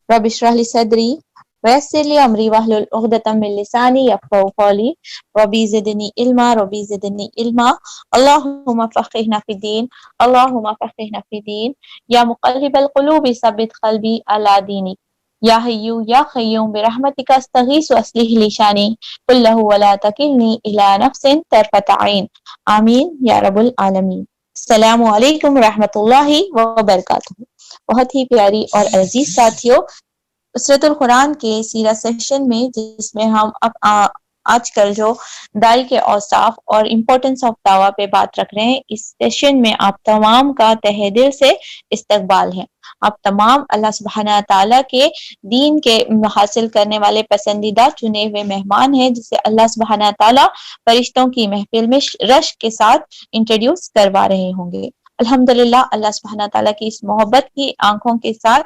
رب اشرح لي صدري ويسر لي أمري واحلل عقدة من لساني يفقهوا قولي ربي زدني علما ربي زدني علما اللهم فقهنا في الدين اللهم فقهنا في الدين يا مقلب القلوب ثبت قلبي على دينك يا حي يا قيوم برحمتك استغيث واصلح لي شاني كله ولا تكلني إلى نفس طرفة عين آمین یا رب العالمین۔ السلام علیکم ورحمۃ اللہ وبرکاتہ۔ بہت ہی پیاری اور عزیز ساتھیوں، نصرت القرآن کے سیرہ سیشن میں جس میں ہم آج کل جو دائی کے اوصاف اور امپورٹنس آف دعویٰ پہ بات رکھ رہے ہیں، اس سیشن میں آپ تمام کا تہہ دل سے استقبال ہے۔ آپ تمام اللہ سبحانہ تعالیٰ کے دین کے حاصل کرنے والے پسندیدہ چنے ہوئے مہمان ہیں، جسے اللہ سبحانہ تعالیٰ فرشتوں کی محفل میں رشک کے ساتھ انٹروڈیوس کروا رہے ہوں گے۔ الحمدللہ اللہ سبحانہ تعالیٰ کی اس محبت کی آنکھوں کے ساتھ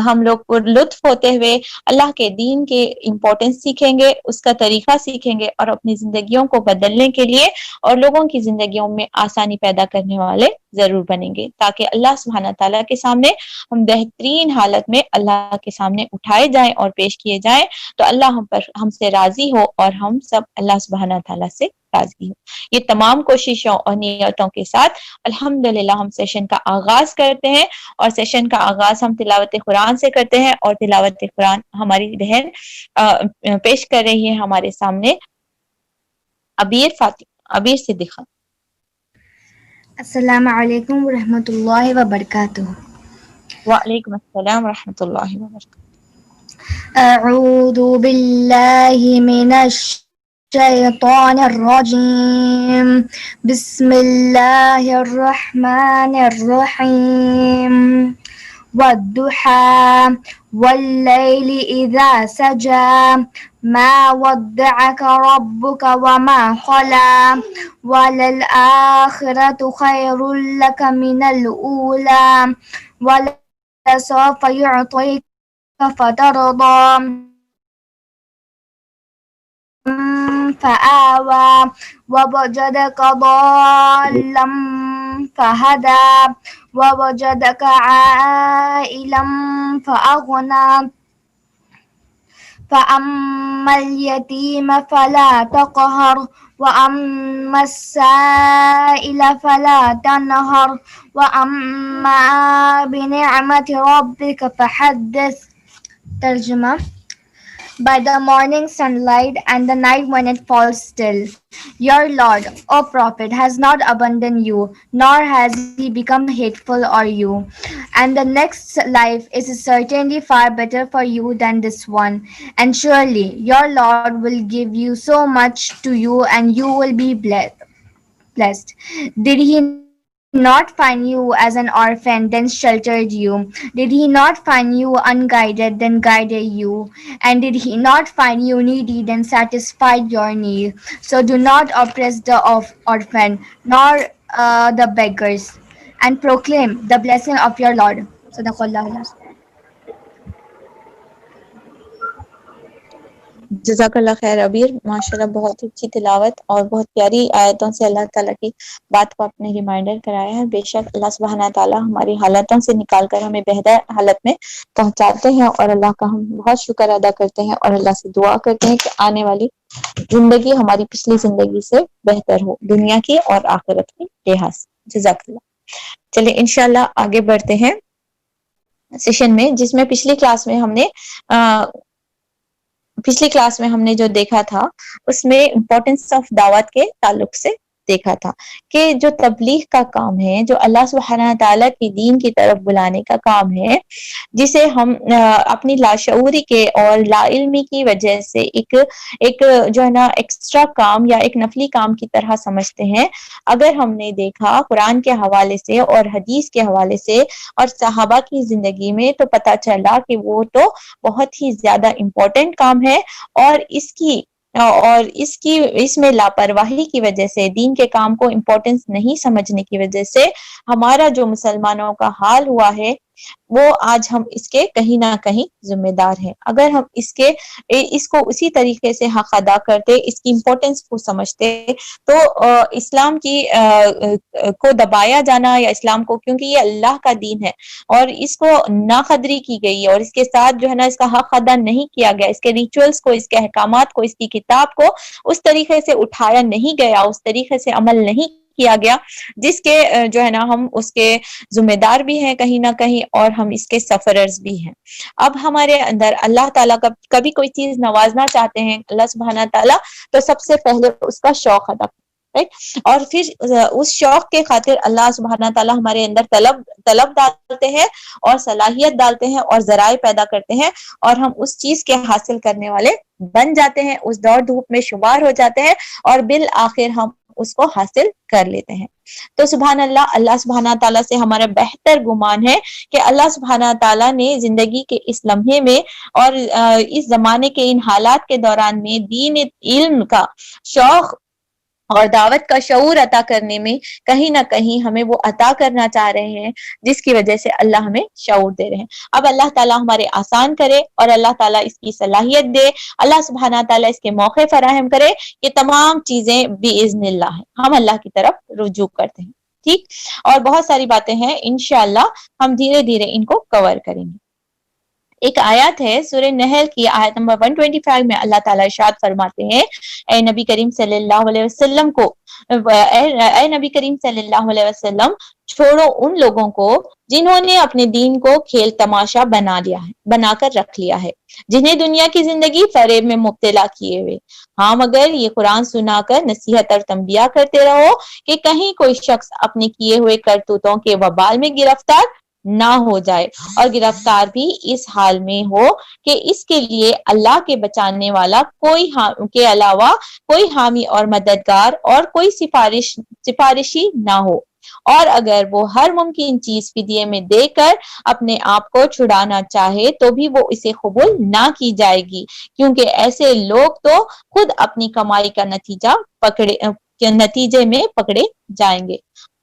ہم لوگ پر لطف ہوتے ہوئے اللہ کے دین کے امپورٹنس سیکھیں گے، اس کا طریقہ سیکھیں گے، اور اپنی زندگیوں کو بدلنے کے لیے اور لوگوں کی زندگیوں میں آسانی پیدا کرنے والے ضرور بنیں گے، تاکہ اللہ سبحانہ تعالیٰ کے سامنے ہم بہترین حالت میں اللہ کے سامنے اٹھائے جائیں اور پیش کیے جائیں، تو اللہ ہم سے راضی ہو اور ہم سب اللہ سبحانہ تعالیٰ سے راضی ہو۔ یہ تمام کوششوں اور نیتوں کے ساتھ الحمدللہ ہم سیشن کا آغاز کرتے ہیں، اور سیشن کا آغاز ہم تلاوت قرآن سے کرتے ہیں، اور تلاوت قرآن ہماری بہن پیش کر رہی ہے ہمارے سامنے عبیر صدیقہ۔ السلام علیکم ورحمۃ اللہ وبرکاتہ۔ وعلیکم السلام ورحمۃ اللہ وبرکاتہ۔ اعوذ باللہ من الشیطان الرجیم، بسم اللہ الرحمن الرحیم، والضحى والليل إذا سجى ما ودعك ربك وما قلى وللآخرة خير لك من الأولى ولسوف يعطيك فترضى فآوى ووجدك ضالا فهدى ووجدك عائلا فأغنى فأما اليتيم فلا تقهر وأما السائل فلا تنهر وأما بنعمة ربك فحدث۔ ترجمہ: By the morning sunlight and the night when it falls still, your Lord, O Prophet, has not abandoned you, nor has he become hateful or you. And the next life is certainly far better for you than this one. And surely your Lord will give you so much to you, and you will be blessed. Did he not find you as an orphan, then sheltered you? Did he not find you unguided, then guided you? And did he not find you needy, then satisfied your need? So do not oppress the orphan, nor the beggars, and proclaim the blessing of your Lord. Sadaqallahu. جزاک اللہ خیر عبیر، ماشاءاللہ بہت اچھی تلاوت اور بہت پیاری آیتوں سے اللہ تعالیٰ کی بات کو اپنے ریمائنڈر کرایا ہے۔ بے شک اللہ سبحانہ تعالیٰ ہماری حالتوں سے نکال کر ہمیں بہتر حالت میں پہنچاتے ہیں، اور اللہ کا ہم بہت شکر ادا کرتے ہیں، اور اللہ سے دعا کرتے ہیں کہ آنے والی زندگی ہماری پچھلی زندگی سے بہتر ہو، دنیا کی اور آخرت کی لحاظ سے۔ جزاک اللہ۔ چلے انشاءاللہ آگے بڑھتے ہیں سیشن میں، جس میں پچھلی کلاس میں ہم نے جو دیکھا تھا اس میں امپورٹنس آف دعوت کے تعلق سے دیکھا تھا کہ جو تبلیغ کا کام ہے، جو اللہ سبحانہ تعالیٰ کی دین کی طرف بلانے کا کام ہے، جسے ہم اپنی لاشعوری کے اور لا علمی کی وجہ سے ایک جو ہے نا ایکسٹرا کام یا ایک نفلی کام کی طرح سمجھتے ہیں، اگر ہم نے دیکھا قرآن کے حوالے سے اور حدیث کے حوالے سے اور صحابہ کی زندگی میں، تو پتہ چلا کہ وہ تو بہت ہی زیادہ امپورٹنٹ کام ہے، اور اس میں لاپرواہی کی وجہ سے، دین کے کام کو امپورٹنس نہیں سمجھنے کی وجہ سے ہمارا جو مسلمانوں کا حال ہوا ہے وہ آج ہم اس کے کہیں نہ کہیں ذمہ دار ہیں. اگر ہم اس کو اسی طریقے سے حق ادا کرتے, اس کی امپورٹنس کو سمجھتے, تو اسلام کی کو دبایا جانا یا اسلام کو, کیونکہ یہ اللہ کا دین ہے اور اس کو ناقدری کی گئی ہے اور اس کے ساتھ جو ہے نا اس کا حق ادا نہیں کیا گیا, اس کے ریچولز کو, اس کے احکامات کو, اس کی کتاب کو اس طریقے سے اٹھایا نہیں گیا, اس طریقے سے عمل نہیں کیا گیا جس کے جو ہے نا ہم اس کے ذمہ دار بھی ہیں کہیں نہ کہیں, اور ہم اس کے سفررز بھی ہیں. اب ہمارے اندر اللہ تعالیٰ کا کبھی کوئی چیز نوازنا چاہتے ہیں اللہ سبحانہ تعالیٰ, تو سب سے پہلے اس کا شوق ادا رائٹ, اور پھر اس شوق کے خاطر اللہ سبحانہ تعالیٰ ہمارے اندر طلب ڈالتے ہیں اور صلاحیت ڈالتے ہیں اور ذرائع پیدا کرتے ہیں, اور ہم اس چیز کے حاصل کرنے والے بن جاتے ہیں, اس دوڑ دھوپ میں شمار ہو جاتے ہیں اور بالآخر ہم اس کو حاصل کر لیتے ہیں. تو سبحان اللہ, اللہ سبحانہ تعالیٰ سے ہمارا بہتر گمان ہے کہ اللہ سبحانہ تعالیٰ نے زندگی کے اس لمحے میں اور اس زمانے کے ان حالات کے دوران میں دین علم کا شوق اور دعوت کا شعور عطا کرنے میں کہیں نہ کہیں ہمیں وہ عطا کرنا چاہ رہے ہیں, جس کی وجہ سے اللہ ہمیں شعور دے رہے ہیں. اب اللہ تعالیٰ ہمارے آسان کرے اور اللہ تعالیٰ اس کی صلاحیت دے, اللہ سبحانہ تعالیٰ اس کے موقع فراہم کرے, یہ تمام چیزیں باذن اللہ ہیں, ہم اللہ کی طرف رجوع کرتے ہیں. ٹھیک, اور بہت ساری باتیں ہیں انشاءاللہ ہم دھیرے دھیرے ان کو کور کریں گے. ایک آیت ہے سورہ نحل کی آیت نمبر 125 میں اللہ تعالیٰ ارشاد فرماتے ہیں, اے نبی کریم صلی اللہ علیہ وسلم کو, اے نبی کریم صلی اللہ علیہ وسلم چھوڑو ان لوگوں کو جنہوں نے اپنے دین کو کھیل تماشا بنا کر رکھ لیا ہے, جنہیں دنیا کی زندگی فریب میں مبتلا کیے ہوئے. ہاں مگر یہ قرآن سنا کر نصیحت اور تنبیہ کرتے رہو کہ کہیں کوئی شخص اپنے کیے ہوئے کرتوتوں کے وبال میں گرفتار نہ ہو جائے, اور گرفتار بھی اس حال میں ہو کہ اس کے لیے اللہ کے بچانے والا کے علاوہ کوئی حامی اور مددگار اور کوئی سفارشی نہ ہو, اور اگر وہ ہر ممکن چیز فدیے میں دے کر اپنے آپ کو چھڑانا چاہے تو بھی وہ اسے قبول نہ کی جائے گی, کیونکہ ایسے لوگ تو خود اپنی کمائی کا نتیجے میں پکڑے جائیں گے.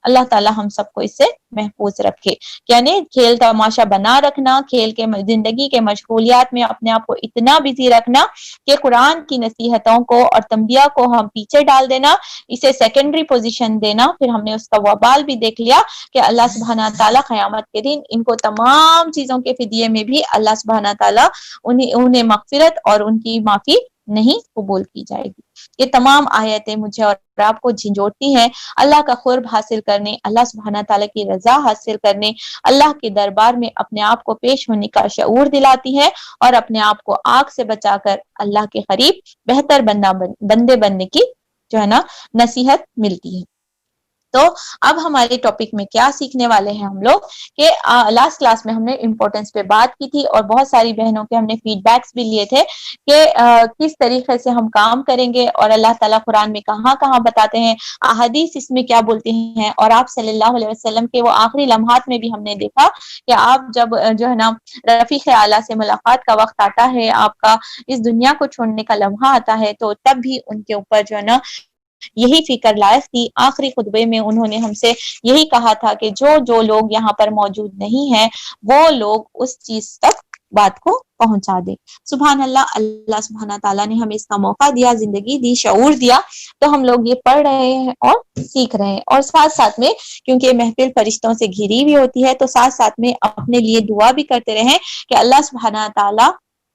اللہ تعالیٰ ہم سب کو اس سے محفوظ رکھے. یعنی کھیل تماشا بنا رکھنا, کھیل کے زندگی کے مشغولیات میں اپنے آپ کو اتنا بزی رکھنا کہ قرآن کی نصیحتوں کو اور تنبیہ کو ہم پیچھے ڈال دینا, اسے سیکنڈری پوزیشن دینا. پھر ہم نے اس کا وبال بھی دیکھ لیا کہ اللہ سبحانہ تعالیٰ قیامت کے دن ان کو تمام چیزوں کے فدیے میں بھی اللہ سبحانہ تعالیٰ انہیں مغفرت اور ان کی معافی نہیں قبول کی جائے گی. یہ تمام آیتیں مجھے اور آپ کو جھنجھوڑتی ہیں اللہ کا قرب حاصل کرنے, اللہ سبحانہ تعالیٰ کی رضا حاصل کرنے, اللہ کے دربار میں اپنے آپ کو پیش ہونے کا شعور دلاتی ہے, اور اپنے آپ کو آگ سے بچا کر اللہ کے قریب بہتر بندے بننے کی جو ہے نا نصیحت ملتی ہے. تو اب ہمارے ٹاپک میں کیا سیکھنے والے ہیں ہم لوگ, کہ لاسٹ کلاس میں ہم نے امپورٹنس پہ بات کی تھی اور بہت ساری بہنوں کے ہم نے فیڈ بیکس بھی لیے تھے کہ کس طریقے سے ہم کام کریں گے, اور اللہ تعالیٰ قرآن میں کہاں کہاں بتاتے ہیں, احادیث اس میں کیا بولتی ہیں, اور آپ صلی اللہ علیہ وسلم کے وہ آخری لمحات میں بھی ہم نے دیکھا کہ آپ جب جو ہے نا رفیق اعلیٰ سے ملاقات کا وقت آتا ہے, آپ کا اس دنیا کو چھوڑنے کا لمحہ آتا ہے, تو تب بھی ان کے اوپر جو ہے نا یہی فکر لائق تھی. آخری خطبے میں انہوں نے ہم سے یہی کہا تھا کہ جو لوگ یہاں پر موجود نہیں ہیں وہ لوگ اس چیز تک بات کو پہنچا دے. سبحان اللہ, اللہ سبحانہ تعالیٰ نے ہمیں اس کا موقع دیا, زندگی دی, شعور دیا, تو ہم لوگ یہ پڑھ رہے ہیں اور سیکھ رہے ہیں, اور ساتھ ساتھ میں کیونکہ یہ محفل فرشتوں سے گھری ہوئی ہوتی ہے تو ساتھ ساتھ میں اپنے لیے دعا بھی کرتے رہیں کہ اللہ سبحانہ تعالیٰ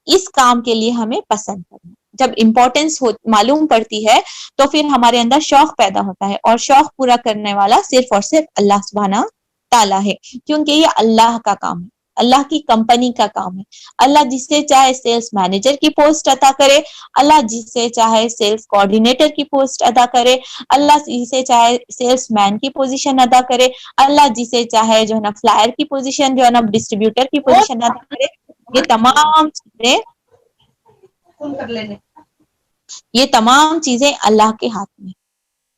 اس کام کے لیے ہمیں پسند کرے. جب امپورٹنس معلوم پڑتی ہے تو پھر ہمارے اندر شوق پیدا ہوتا ہے, اور شوق پورا کرنے والا صرف اور صرف اللہ سبحانہ تعالیٰ ہے, کیونکہ یہ اللہ کا کام ہے, اللہ کی کمپنی کا کام ہے. اللہ جسے چاہے سیلز مینیجر کی پوسٹ عطا کرے, اللہ جسے چاہے سیلز کوآرڈینیٹر کی پوسٹ عطا کرے, اللہ جسے چاہے سیلز مین کی پوزیشن ادا کرے, اللہ جسے چاہے جو ہے نا فلائر کی پوزیشن, جو ہے نا ڈسٹریبیوٹر کی پوزیشن ادا کرے. یہ تمام چیزیں اللہ کے ہاتھ میں.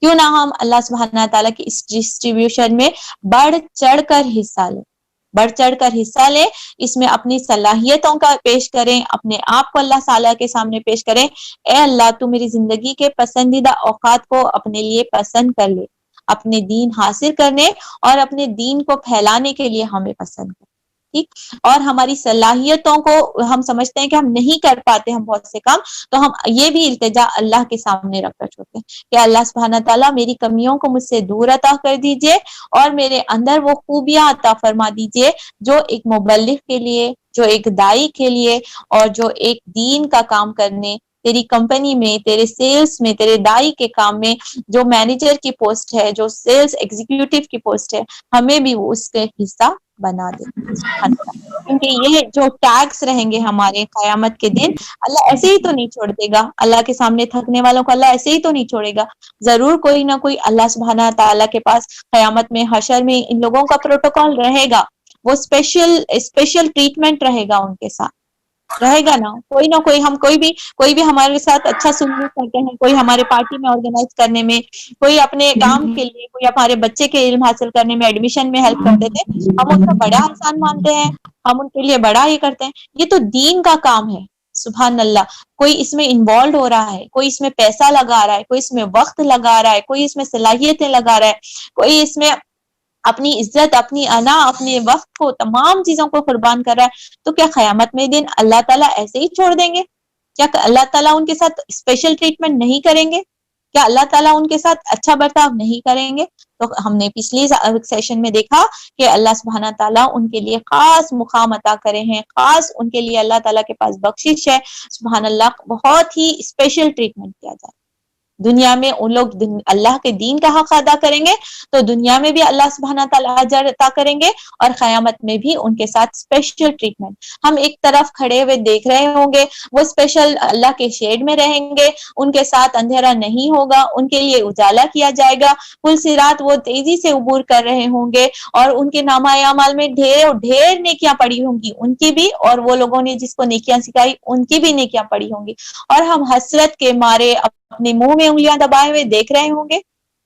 کیوں نہ ہم اللہ سبحانہ تعالیٰ کی اس ڈسٹریبیوشن میں بڑھ چڑھ کر حصہ لیں, اس میں اپنی صلاحیتوں کا پیش کریں, اپنے آپ کو اللہ تعالیٰ کے سامنے پیش کریں. اے اللہ, تو میری زندگی کے پسندیدہ اوقات کو اپنے لیے پسند کر لے, اپنے دین حاصل کرنے اور اپنے دین کو پھیلانے کے لیے ہمیں پسند کر. ٹھیک. اور ہماری صلاحیتوں کو ہم سمجھتے ہیں کہ ہم نہیں کر پاتے ہم بہت سے کام، تو ہم یہ بھی التجا اللہ کے سامنے رکھ کر چھوڑتے ہیں کہ اللہ سبحانہ تعالیٰ میری کمیوں کو مجھ سے دور عطا کر دیجئے اور میرے اندر وہ خوبیاں عطا فرما دیجئے جو ایک مبلغ کے لیے، جو ایک دائی کے لیے، اور جو ایک دین کا کام کرنے، تیری کمپنی میں، تیرے سیلز میں، تیرے دائی کے کام میں، جو مینیجر کی پوسٹ ہے، جو سیلز ایگزیکٹو کی پوسٹ ہے، ہمیں بھی وہ اس کے حصہ بنا دے. سبحان اللہ. کیونکہ یہ جو ٹیگس رہیں گے ہمارے قیامت کے دن، اللہ ایسے ہی تو نہیں چھوڑ دے گا. اللہ کے سامنے تھکنے والوں کو اللہ ایسے ہی تو نہیں چھوڑے گا. ضرور کوئی نہ کوئی اللہ سبحانہ تعالیٰ کے پاس قیامت میں، حشر میں ان لوگوں کا پروٹوکول رہے گا. وہ اسپیشل ٹریٹمنٹ رہے گا ان کے ساتھ، رہے گا نا. کوئی نہ کوئی، ہم کوئی بھی ہمارے ساتھ اچھا سلوک کرتے ہیں، کوئی ہمارے پارٹی میں آرگنائز کرنے میں، کوئی اپنے کام کے لیے، کوئی ہمارے بچے کے علم حاصل کرنے میں، ایڈمیشن میں ہیلپ کرتے تھے، ہم ان کو بڑا احسان مانتے ہیں، ہم ان کے لیے بڑا ہی کرتے ہیں. یہ تو دین کا کام ہے. سبحان اللہ. کوئی اس میں انوالوڈ ہو رہا ہے، کوئی اس میں پیسہ لگا رہا ہے، کوئی اس میں وقت لگا رہا ہے، کوئی اس میں صلاحیتیں لگا رہا ہے، کوئی اس میں اپنی عزت، اپنی انا، اپنے وقت کو، تمام چیزوں کو قربان کر رہا ہے. تو کیا قیامت میں دن اللہ تعالیٰ ایسے ہی چھوڑ دیں گے؟ کیا اللہ تعالیٰ ان کے ساتھ اسپیشل ٹریٹمنٹ نہیں کریں گے؟ کیا اللہ تعالیٰ ان کے ساتھ اچھا برتاؤ نہیں کریں گے؟ تو ہم نے پچھلی سیشن میں دیکھا کہ اللہ سبحانہ تعالیٰ ان کے لیے خاص مقام عطا کرے ہیں، خاص ان کے لیے اللہ تعالیٰ کے پاس بخشش ہے. سبحان اللہ. بہت ہی اسپیشل ٹریٹمنٹ کیا جائے. دنیا میں ان لوگ اللہ کے دین کا حق ادا کریں گے تو دنیا میں بھی اللہ سبحانہ تعالیٰ اجر عطا کریں گے، اور قیامت میں بھی ان کے ساتھ اسپیشل ٹریٹمنٹ. ہم ایک طرف کھڑے ہوئے دیکھ رہے ہوں گے، وہ اسپیشل اللہ کے شیڈ میں رہیں گے، ان کے ساتھ اندھیرا نہیں ہوگا، ان کے لیے اجالا کیا جائے گا. پل صراط وہ تیزی سے عبور کر رہے ہوں گے، اور ان کے نامہ اعمال میں ڈھیر نیکیاں پڑی ہوں گی، ان کی بھی، اور وہ لوگوں نے جس کو نیکیاں سکھائی ان کی بھی نیکیاں پڑی ہوں گی. اور ہم حسرت کے مارے اپنے منہ میں انگلیاں دبائے ہوئے دیکھ رہے ہوں گے.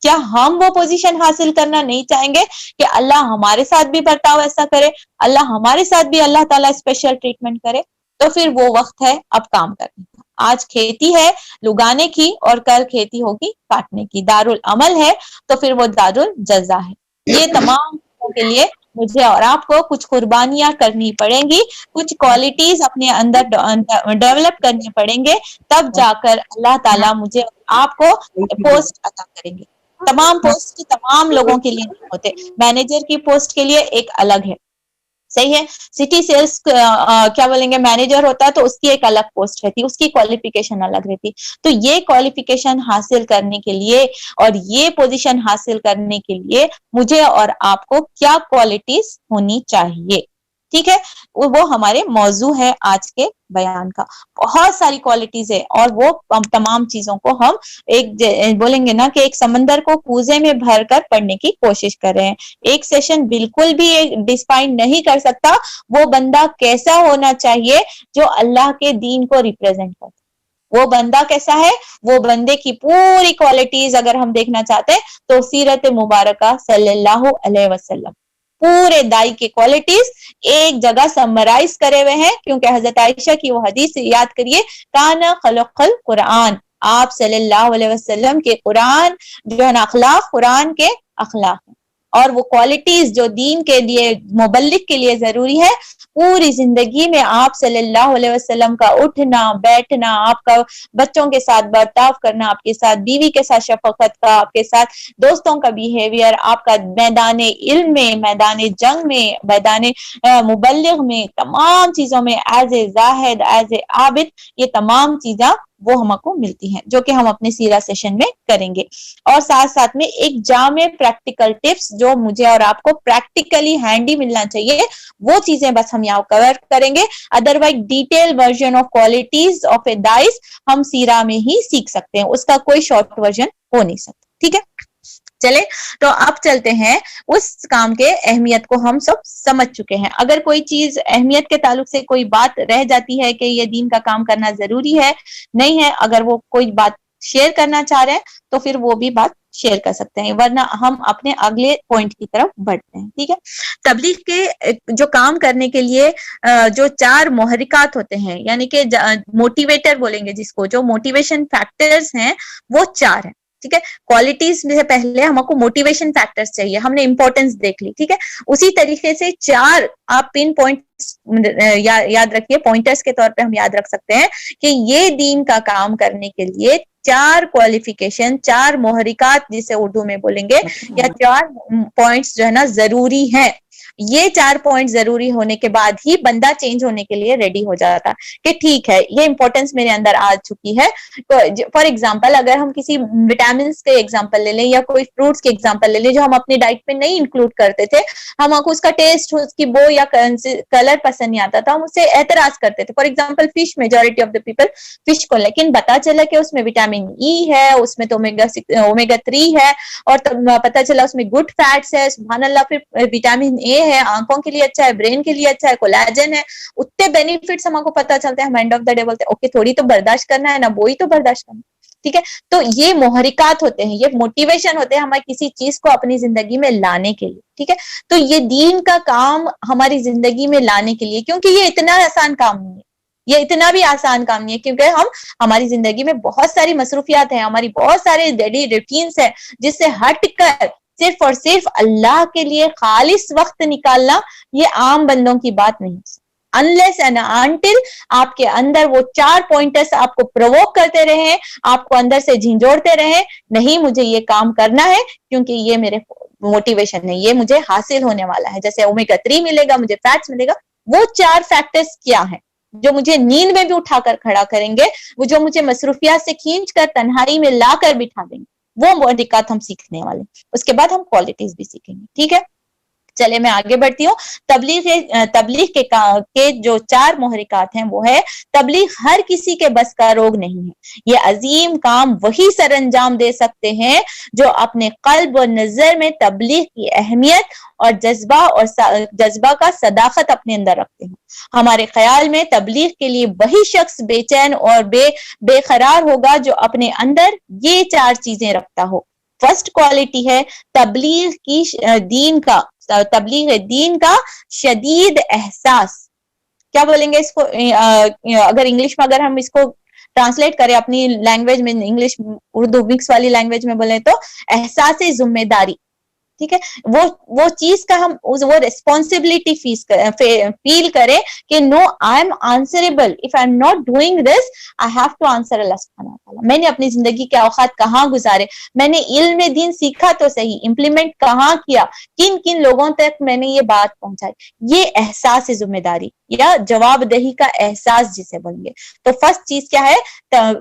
کیا ہم وہ پوزیشن حاصل کرنا نہیں چاہیں گے کہ اللہ ہمارے ساتھ بھی برتاؤ ایسا کرے، اللہ ہمارے ساتھ بھی اللہ تعالیٰ اسپیشل ٹریٹمنٹ کرے؟ تو پھر وہ وقت ہے اب کام کرنے کا. آج کھیتی ہے لگانے کی، اور کل کھیتی ہوگی کاٹنے کی. دارالعمل ہے تو پھر وہ دارالجزا ہے. یہ تمام چیزوں کے لیے مجھے اور آپ کو کچھ قربانیاں کرنی پڑیں گی، کچھ کوالٹیز اپنے اندر ڈیولپ کرنے پڑیں گے، تب جا کر اللہ تعالیٰ مجھے آپ کو پوسٹ عطا کریں گے. تمام پوسٹ تمام لوگوں کے لیے نہیں ہوتے. مینیجر کی پوسٹ کے لیے ایک الگ ہے، صحیح ہے. سٹی سیلز کیا بولیں گے، مینیجر ہوتا ہے تو اس کی ایک الگ پوسٹ رہتی، اس کی کوالیفیکیشن الگ رہتی. تو یہ کوالیفیکیشن حاصل کرنے کے لیے اور یہ پوزیشن حاصل کرنے کے لیے مجھے اور آپ کو کیا کوالٹیز ہونی چاہیے؟ ٹھیک ہے. وہ ہمارے موضوع ہے آج کے بیان کا. بہت ساری کوالٹیز ہے، اور وہ تمام چیزوں کو ہم ایک بولیں گے نا کہ ایک سمندر کو کوزے میں بھر کر پڑھنے کی کوشش کر رہے ہیں. ایک سیشن بالکل بھی ڈسپائن نہیں کر سکتا وہ بندہ کیسا ہونا چاہیے جو اللہ کے دین کو ریپرزینٹ کرتا. وہ بندہ کیسا ہے؟ وہ بندے کی پوری کوالٹیز اگر ہم دیکھنا چاہتے ہیں تو سیرت مبارکہ صلی اللہ علیہ وسلم، پورے دائی کے کوالٹیز ایک جگہ سمرائز کرے ہوئے ہیں. کیونکہ حضرت عائشہ کی وہ حدیث یاد کریے، کان خلق القرآن، آپ صلی اللہ علیہ وسلم کے قرآن جو ہے نا اخلاق قرآن کے اخلاق ہیں. اور وہ کوالٹیز جو دین کے لیے مبلغ کے لیے ضروری ہے، پوری زندگی میں آپ صلی اللہ علیہ وسلم کا اٹھنا بیٹھنا، آپ کا بچوں کے ساتھ برتاؤ کرنا، آپ کے ساتھ بیوی کے ساتھ شفقت کا، آپ کے ساتھ دوستوں کا بیہیویئر، آپ کا میدان علم میں، میدان جنگ میں، میدان مبلغ میں، تمام چیزوں میں as a Zahid, as a عابد، یہ تمام چیزیں وہ ہم کو ملتی ہیں جو کہ ہم اپنے سیرہ سیشن میں کریں گے. اور ساتھ ساتھ میں ایک جامع پریکٹیکل ٹپس جو مجھے اور آپ کو پریکٹیکلی ہینڈی ملنا چاہیے، وہ چیزیں بس ہم یہاں کور کریں گے. Otherwise detail version of qualities of a دائس ہم سیرہ میں ہی سیکھ سکتے ہیں، اس کا کوئی شارٹ ورژن ہو نہیں سکتا. ٹھیک ہے. چلے تو اب چلتے ہیں، اس کام کے اہمیت کو ہم سب سمجھ چکے ہیں. اگر کوئی چیز اہمیت کے تعلق سے کوئی بات رہ جاتی ہے کہ یہ دین کا کام کرنا ضروری ہے، نہیں ہے، اگر وہ کوئی بات شیئر کرنا چاہ رہے ہیں تو پھر وہ بھی بات شیئر کر سکتے ہیں، ورنہ ہم اپنے اگلے پوائنٹ کی طرف بڑھتے ہیں. ٹھیک ہے. تبلیغ کے جو کام کرنے کے لیے جو 4 محرکات ہوتے ہیں، یعنی کہ موٹیویٹر بولیں گے جس کو، جو موٹیویشن فیکٹرز ہیں وہ 4 ہیں. ٹھیک ہے. کوالٹیز میں سے پہلے ہم کو موٹیویشن فیکٹرز چاہیے, ہم نے امپورٹینس دیکھ لی, ٹھیک ہے. اسی طریقے سے 4 آپ پن پوائنٹس یاد رکھیے, پوائنٹرز کے طور پہ ہم یاد رکھ سکتے ہیں کہ یہ دین کا کام کرنے کے لیے 4 کوالیفیکیشن, 4 محرکات جسے اردو میں بولیں گے, یا 4 پوائنٹس جو ہے نا ضروری ہیں. یہ 4 پوائنٹ ضروری ہونے کے بعد ہی بندہ چینج ہونے کے لیے ریڈی ہو جاتا کہ ٹھیک ہے یہ امپورٹینس میرے اندر آ چکی ہے. فار ایگزامپل اگر ہم کسی وٹامنس کے ایگزامپل لے لیں یا کوئی فروٹس کے ایگزامپل لے لیں جو ہم اپنی ڈائٹ میں نہیں انکلوڈ کرتے تھے, ہم کو اس کا ٹیسٹ, اس کی بو یا کلر پسند نہیں آتا تھا, ہم اس سے اعتراض کرتے تھے. For example fish, majority of the people fish کو, لیکن پتا چلا کہ اس میں وٹامن ای ہے, اس میں تو اومیگا 3 ہے, اور پتا چلا اس میں گڈ فیٹس ہے, سبحان اللہ. پھر وٹامن اے ہے, آنکھوں کے لیے اچھا ہے, برین کے لیے اچھا ہے, کولاجن ہے, اتنے بینیفٹس ہم کو پتا چلتے ہیں. ہم اینڈ آف دا ڈے بولتے ہیں اوکے تھوڑی تو برداشت کرنا ہے نا, وہی تو برداشت کرنا ہے, ٹھیک ہے. تو یہ محرکات ہوتے ہیں, یہ موٹیویشن ہوتے ہیں ہمیں کسی چیز کو اپنی زندگی میں لانے کے لیے, ٹھیک ہے. تو یہ دین کا کام ہماری زندگی میں لانے کے لیے, کیونکہ یہ اتنا آسان کام نہیں ہے, یہ اتنا بھی آسان کام نہیں ہے, کیونکہ ہماری زندگی میں بہت ساری مصروفیات ہیں, ہماری بہت سارے ڈیلی روٹینس ہیں, جس سے ہٹ کر صرف اور صرف اللہ کے لیے خالص وقت نکالنا یہ عام بندوں کی بات نہیں. unless and until آپ کے اندر وہ 4 پوائنٹرز آپ کو پرووک کرتے رہے, آپ کو اندر سے جھنجھوڑتے رہے, نہیں مجھے یہ کام کرنا ہے کیونکہ یہ میرے موٹیویشن ہے, یہ مجھے حاصل ہونے والا ہے, جیسے اومیگا 3 ملے گا, مجھے فیٹس ملے گا. وہ 4 فیکٹرز کیا ہیں جو مجھے نیند میں بھی اٹھا کر کھڑا کریں گے, وہ جو مجھے مصروفیات سے کھینچ کر تنہائی میں لا کر بٹھا دیں گے, وہ محرکات ہم سیکھنے والے. اس کے بعد ہم کوالٹیز بھی سیکھیں گے, ٹھیک ہے. چلے میں آگے بڑھتی ہوں. تبلیغ کے جو 4 محرکات ہیں وہ ہے, تبلیغ ہر کسی کے بس کا روگ نہیں ہے. یہ عظیم کام وہی سر انجام دے سکتے ہیں جو اپنے قلب و نظر میں تبلیغ کی اہمیت اور جذبہ کا صداقت اپنے اندر رکھتے ہیں. ہمارے خیال میں تبلیغ کے لیے وہی شخص بے چین اور بے قرار ہوگا جو اپنے اندر یہ 4 چیزیں رکھتا ہو. فرسٹ کوالٹی ہے تبلیغ دین کا شدید احساس. کیا بولیں گے اس کو اگر انگلش میں, اگر ہم اس کو ٹرانسلیٹ کریں اپنی لینگویج میں, انگلش اردو مکس والی لینگویج میں بولیں تو احساس ذمہ داری, ٹھیک ہے. وہ چیز کا ہم وہ ریسپانسبلٹی فیل کرے کہ no I am answerable, if I am not doing this I have to answer اللہ سبحانہ وتعالی. میں نے اپنی زندگی کے اوقات کہاں گزارے, میں نے علم دین سیکھا تو صحیح, امپلیمنٹ کہاں کیا, کن کن لوگوں تک میں نے یہ بات پہنچائی. یہ احساس ذمہ داری یا جواب دہی کا احساس جسے بولیں گے. تو فرسٹ چیز کیا ہے,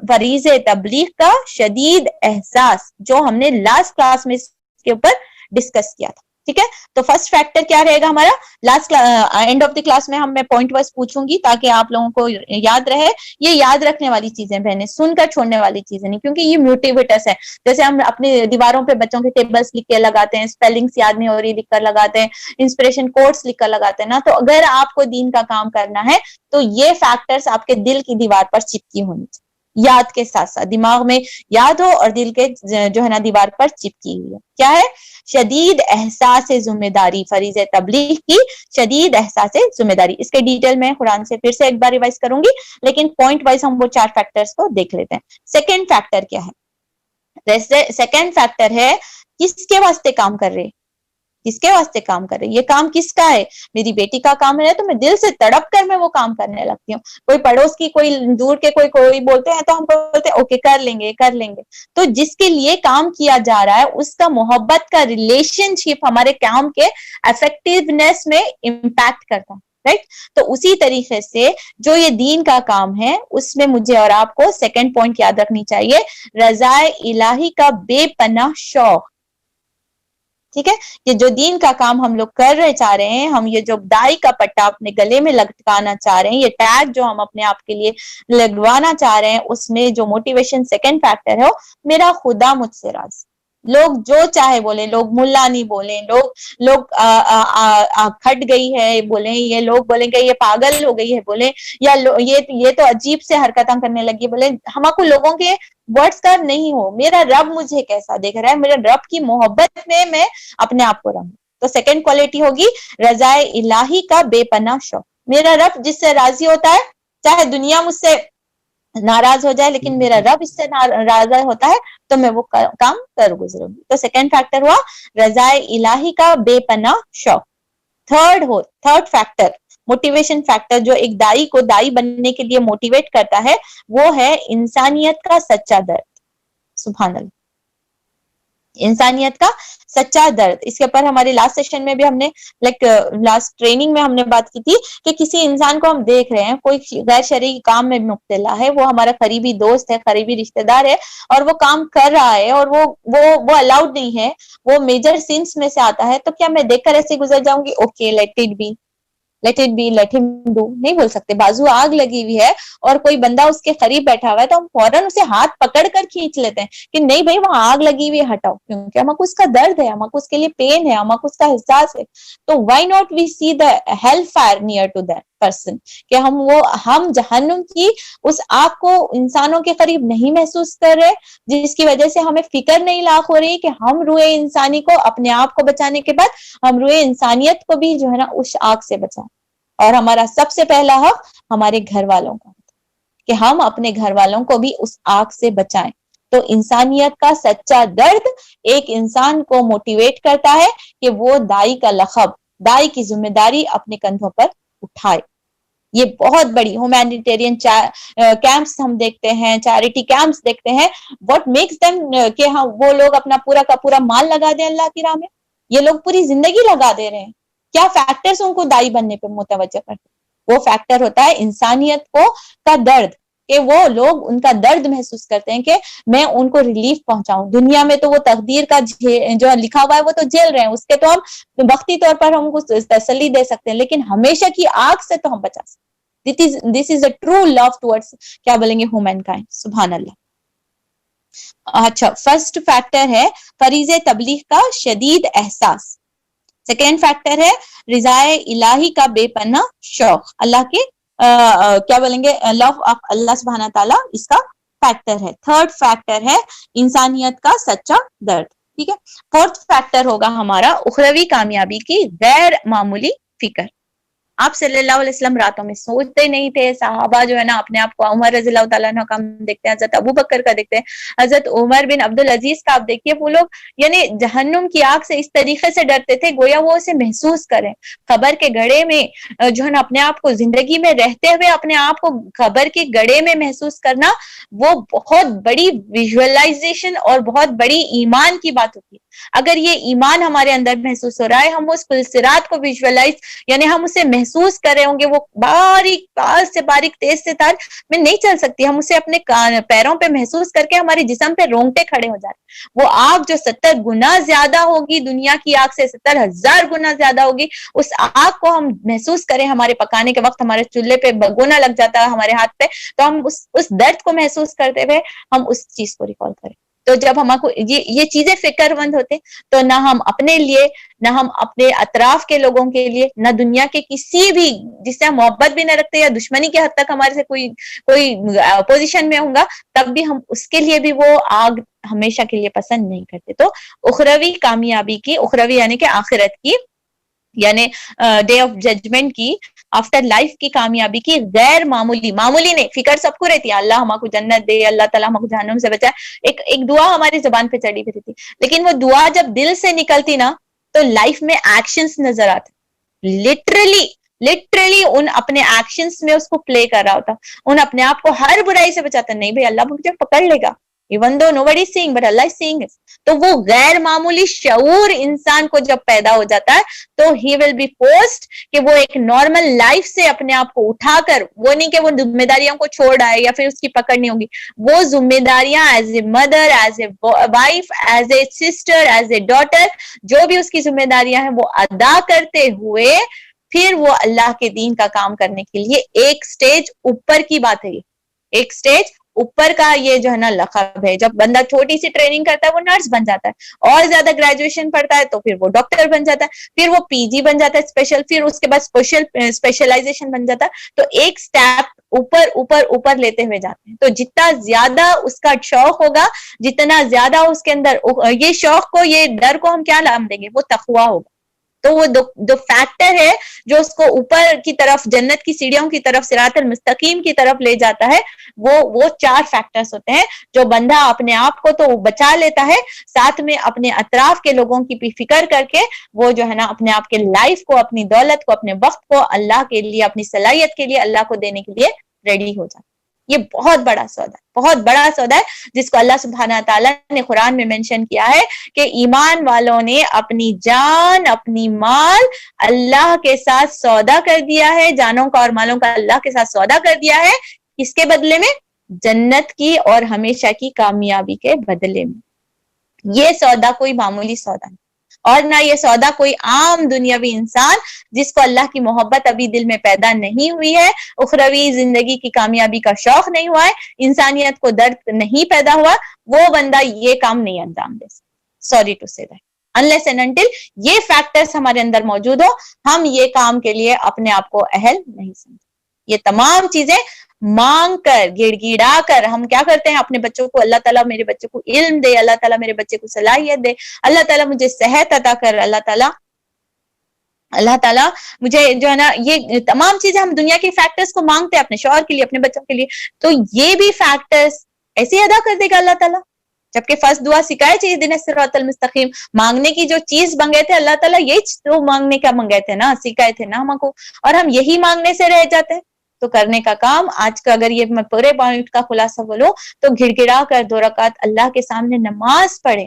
فریض تبلیغ کا شدید احساس, جو ہم نے لاسٹ کلاس میں اس کے اوپر ڈسکس کیا تھا, ٹھیک ہے. تو فرسٹ فیکٹر کیا رہے گا ہمارا, last and of the class میں میں پوائنٹ وائز پوچھوں گی تاکہ آپ لوگوں کو یاد رہے. یہ یاد رکھنے والی چیزیں بہنیں, سن کر چھوڑنے والی چیزیں نہیں, کیونکہ یہ موٹیویٹرس ہے. جیسے ہم اپنی دیواروں پہ بچوں کے ٹیبلز لکھ کے لگاتے ہیں, اسپیلنگس یاد نہیں ہو رہی لکھ کر لگاتے ہیں, انسپریشن کوٹس لکھ کر لگاتے ہیں نا. تو اگر آپ کو دین کا کام کرنا ہے تو یہ فیکٹرز آپ کے دل کی دیوار پر چپکی ہونی چاہیے, یاد کے ساتھ ساتھ دماغ میں یاد ہو اور دل کے جو ہے نا دیوار پر چپکی ہوئی ہے. کیا ہے, شدید احساس ذمہ داری, فریض تبلیغ کی شدید احساس ذمہ داری. اس کے ڈیٹیل میں قرآن سے پھر سے ایک بار ریوائز کروں گی, لیکن پوائنٹ وائز ہم وہ 4 فیکٹرز کو دیکھ لیتے ہیں. سیکنڈ فیکٹر کیا ہے, سیکنڈ فیکٹر ہے کس کے واسطے کام کر رہے, کس کے واسطے کام کر رہے, یہ کام کس کا ہے. میری بیٹی کا کام ہے تو میں دل سے تڑپ کر میں وہ کام کرنے لگتی ہوں. کوئی پڑوس کی, کوئی دور کے کوئی بولتے ہیں تو ہم بولتے ہیں اوکے کر لیں گے. تو جس کے لیے کام کیا جا رہا ہے اس کا محبت کا ریلیشن شپ ہمارے کام کے افیکٹونیس میں امپیکٹ کرتا ہے, رائٹ. تو اسی طریقے سے جو یہ دین کا کام ہے اس میں مجھے اور آپ کو سیکنڈ پوائنٹ یاد رکھنی چاہیے, رضا الہی کا بے پناہ شوق, ٹھیک ہے. یہ جو دین کا کام ہم لوگ کر رہے چاہ رہے ہیں, ہم یہ جو دائی کا پٹا اپنے گلے میں لٹکانا چاہ رہے ہیں, یہ ٹیگ جو ہم اپنے آپ کے لیے لگوانا چاہ رہے ہیں, اس میں جو موٹیویشن سیکنڈ فیکٹر ہے میرا خدا مجھ سے راضی. لوگ جو چاہے بولیں, لوگ ملا نہیں بولیں, لوگ کھٹ گئی ہے بولیں, یہ لوگ بولیں کہ یہ پاگل ہو گئی ہے بولیں, یا یہ تو عجیب سے حرکتیں کرنے لگی بولیں, ہم کو لوگوں کے ورڈز کا نہیں ہو. میرا رب مجھے کیسا دیکھ رہا ہے, میرے رب کی محبت میں اپنے آپ کو رہوں. تو سیکنڈ کوالٹی ہوگی رضا الہی کا بے پناہ شوق. میرا رب جس سے راضی ہوتا ہے, چاہے دنیا مجھ سے ناراض ہو جائے لیکن میرا رب اس سے ناراض ہوتا ہے تو میں وہ کام کر گزروں گی. تو سیکنڈ فیکٹر ہوا رضا الہی کا بے پناہ شوق. تھرڈ فیکٹر موٹیویشن فیکٹر جو ایک دائی کو دائی بننے کے لیے موٹیویٹ کرتا ہے وہ ہے انسانیت کا سچا درد. سبحان اللہ, انسانیت کا سچا درد. اس کے اوپر ہمارے لاسٹ سیشن میں بھی ہم نے لاسٹ ٹریننگ میں ہم نے بات کی تھی کہ کسی انسان کو ہم دیکھ رہے ہیں کوئی غیر شرعی کام میں مبتلا ہے, وہ ہمارا قریبی دوست ہے, قریبی رشتہ دار ہے, اور وہ کام کر رہا ہے اور وہ الاؤڈ نہیں ہے, وہ میجر سینس میں سے آتا ہے, تو کیا میں دیکھ کر ایسے گزر جاؤں گی okay let it be let ہم ڈو؟ نہیں بول سکتے. بازو آگ لگی ہوئی ہے اور کوئی بندہ اس کے قریب بیٹھا ہوا ہے تو ہم فوراً اسے ہاتھ پکڑ کر کھینچ لیتے ہیں کہ نہیں بھائی وہاں آگ لگی ہوئی ہے ہٹاؤ, کیونکہ ہم کو اس کا درد ہے, ہم کو اس کے لیے پین ہے, ہم کو اس کا احساس ہے. تو why not we see the hell fire near to that person, کہ ہم جہنم کی اس آگ کو انسانوں کے قریب نہیں محسوس کر رہے, جس کی وجہ سے ہمیں فکر نہیں لاحق ہو رہی کہ ہم روئے انسانی کو اپنے آپ کو بچانے کے بعد ہم روئے انسانیت کو بھی جو ہے نا اس آگ سے بچائیں. اور ہمارا سب سے پہلا حق ہمارے گھر والوں کا کہ ہم اپنے گھر والوں کو بھی اس آگ سے بچائیں. تو انسانیت کا سچا درد ایک انسان کو موٹیویٹ کرتا ہے کہ وہ دائی کا لقب, دائی کی ذمہ داری اپنے کندھوں پر اٹھائے. یہ بہت بڑی ہیومینیٹیرین کیمپس ہم دیکھتے ہیں, چیریٹی کیمپس دیکھتے ہیں. واٹ میکس دیم کہ وہ لوگ اپنا پورا کا پورا مال لگا دیں اللہ کی راہ میں, یہ لوگ پوری زندگی لگا دے رہے ہیں. کیا فیکٹرز ان کو دائی بننے پہ متوجہ کرتے؟ وہ فیکٹر ہوتا ہے انسانیت کا درد, کہ وہ لوگ ان کا درد محسوس کرتے ہیں کہ میں ان کو ریلیف پہنچاؤں. دنیا میں تو وہ تقدیر کا جو لکھا ہوا ہے وہ تو جیل رہے ہیں, اس کے تو ہم وقتی طور پر ہم کو تسلی دے سکتے ہیں, لیکن ہمیشہ کی آگ سے تو ہم بچا سکتے. دس از اے ٹرو لو ٹورڈز کیا بولیں گے ہیومن کائنڈ. سبحان اللہ. اچھا, فرسٹ فیکٹر ہے فریض تبلیغ کا شدید احساس. سیکنڈ فیکٹر ہے رضا الہی کا بے پناہ شوق, اللہ کے کیا بولیں گے لو آف اللہ سبحانہ تعالیٰ, اس کا فیکٹر ہے. تھرڈ فیکٹر ہے انسانیت کا سچا درد. ٹھیک ہے. فورتھ فیکٹر ہوگا ہمارا اخروی کامیابی کی غیر معمولی فکر. آپ صلی اللہ علیہ وسلم راتوں میں سوچتے نہیں تھے. صحابہ جو ہے نا اپنے آپ کو عمر رضی اللہ تعالیٰ عنہ کا دیکھتے ہیں, حضرت ابو بکر کا دیکھتے ہیں, حضرت عمر بن عبد العزیز کا آپ دیکھیے, وہ لوگ یعنی جہنم کی آگ سے اس طریقے سے ڈرتے تھے گویا وہ اسے محسوس کریں. قبر کے گڑھے میں جو ہے نا اپنے آپ کو زندگی میں رہتے ہوئے اپنے آپ کو قبر کے گڑھے میں محسوس کرنا وہ بہت بڑی ویژوئلائزیشن اور بہت بڑی ایمان کی بات ہوتی ہے. اگر یہ ایمان ہمارے اندر محسوس ہو رہا ہے, ہم اس پلسرات کو ویژوئلائز یعنی ہم اسے محسوس کر رہے ہوں گے, وہ باریک تار سے باریک تیز سے تار میں نہیں چل سکتی, ہم اسے اپنے پیروں پہ محسوس کر کے ہمارے جسم پہ رونگٹے کھڑے ہو جاتے. وہ آگ جو 70 گنا زیادہ ہوگی, دنیا کی آگ سے 70,000 گنا زیادہ ہوگی, اس آگ کو ہم محسوس کریں ہمارے پکانے کے وقت ہمارے چولہے پہ بگونا لگ جاتا ہے ہمارے ہاتھ پہ, تو ہم اس درد کو محسوس کرتے ہوئے ہم اس چیز کو ریکال کریں. تو جب ہم کو یہ چیزیں فکر مند ہوتے تو نہ ہم اپنے لیے, نہ ہم اپنے اطراف کے لوگوں کے لیے, نہ دنیا کے کسی بھی جس سے ہم محبت بھی نہ رکھتے یا دشمنی کے حد تک ہمارے سے کوئی اپوزیشن میں ہوں گا, تب بھی ہم اس کے لیے بھی وہ آگ ہمیشہ کے لیے پسند نہیں کرتے. تو اخروی کامیابی کی, اخروی یعنی کہ آخرت کی, یعنی ڈے آف ججمنٹ کی, آفٹر لائف کی کامیابی کی غیر معمولی نہیں, فکر سب کو رہتی ہے اللہ ہم کو جنت دے, اللہ تعالیٰ ہم کو جہنم سے بچائے, ایک دعا ہماری زبان پہ چڑھی ہوئی رہتی, لیکن وہ دعا جب دل سے نکلتی نا تو لائف میں ایکشنز نظر آتے. لٹرلی ان اپنے ایکشنز میں اس کو پلے کر رہا ہوتا, ان اپنے آپ کو ہر برائی سے بچاتا. نہیں بھائی اللہ مجھے پکڑ لے گا, even though nobody is seeing but Allah is seeing it. تو وہ غیر معمولی شعور انسان کو جب پیدا ہو جاتا ہے تو he will be forced کہ وہ ایک نارمل لائف سے اپنے آپ کو اٹھا کر, وہ نہیں کہ وہ ذمہ داریوں کو چھوڑ آئے یا پھر اس کی پکڑ نہیں ہوگی, وہ ذمہ داریاں as a mother, as a wife, as a sister, as a daughter, جو بھی اس کی ذمہ داریاں ہیں وہ ادا کرتے ہوئے پھر وہ اللہ کے دین کا کام کرنے کے لیے ایک سٹیج اوپر کی بات ہے, ایک سٹیج اوپر کا یہ جو ہے نا لقب ہے. جب بندہ چھوٹی سی ٹریننگ کرتا ہے وہ نرس بن جاتا ہے, اور زیادہ گریجویشن پڑھتا ہے تو پھر وہ ڈاکٹر بن جاتا ہے, پھر وہ پی جی بن جاتا ہے اسپیشل, پھر اس کے بعد اسپیشلائزیشن بن جاتا ہے. تو ایک سٹیپ اوپر لیتے ہوئے جاتے ہیں. تو جتنا زیادہ اس کا شوق ہوگا, جتنا زیادہ اس کے اندر یہ شوق کو, یہ ڈر کو ہم کیا نام دیں گے, وہ تقویٰ ہوگا. تو وہ دو فیکٹر ہے جو اس کو اوپر کی طرف جنت کی سیڑھیوں کی طرف صراط المستقیم کی طرف لے جاتا ہے، وہ 4 فیکٹرز ہوتے ہیں جو بندہ اپنے آپ کو تو بچا لیتا ہے، ساتھ میں اپنے اطراف کے لوگوں کی بھی فکر کر کے وہ جو ہے نا اپنے آپ کے لائف کو، اپنی دولت کو، اپنے وقت کو اللہ کے لیے، اپنی صلاحیت کے لیے اللہ کو دینے کے لیے ریڈی ہو جاتا ہے۔ یہ بہت بڑا سودا ہے، بہت بڑا سودا ہے جس کو اللہ سبحانہ تعالیٰ نے قرآن میں مینشن کیا ہے کہ ایمان والوں نے اپنی جان، اپنی مال اللہ کے ساتھ سودا کر دیا ہے، جانوں کا اور مالوں کا اللہ کے ساتھ سودا کر دیا ہے، کس کے بدلے میں؟ جنت کی اور ہمیشہ کی کامیابی کے بدلے میں۔ یہ سودا کوئی معمولی سودا نہیں، اور نہ یہ سودا کوئی عام دنیاوی انسان جس کو اللہ کی محبت ابھی دل میں پیدا نہیں ہوئی ہے، اخروی زندگی کی کامیابی کا شوق نہیں ہوا ہے، انسانیت کو درد نہیں پیدا ہوا، وہ بندہ یہ کام نہیں انجام دے سکتا۔ سوری ٹو سے دیٹ، unless and until یہ فیکٹرز ہمارے اندر موجود ہو، ہم یہ کام کے لیے اپنے آپ کو اہل نہیں سمجھتے۔ یہ تمام چیزیں مانگ کر، گڑ گڑا کر ہم کیا کرتے ہیں؟ اپنے بچوں کو اللہ تعالیٰ میرے بچے کو علم دے، اللہ تعالیٰ میرے بچے کو صلاحیت دے، اللہ تعالیٰ مجھے صحت عطا کر، اللہ تعالیٰ مجھے جو ہے نا، یہ تمام چیزیں ہم دنیا کے فیکٹرز کو مانگتے ہیں اپنے شوہر کے لیے، اپنے بچوں کے لیے، تو یہ بھی فیکٹرز ایسے ہی ادا کر دے گا اللہ تعالیٰ۔ جبکہ فرسٹ دعا سکھائے چاہیے دن صراط المستقیم، مانگنے کی جو چیز منگے تھے اللہ تعالیٰ یہی تو مانگنے کا منگے تھے نا، سکھائے تھے نا ہم کو، اور ہم یہی مانگنے سے رہ جاتے ہیں۔ تو کرنے کا کام آج کا، اگر یہ میں پورے پوائنٹ کا خلاصہ بولوں تو گڑ گڑا کر 2 رکعت اللہ کے سامنے نماز پڑھے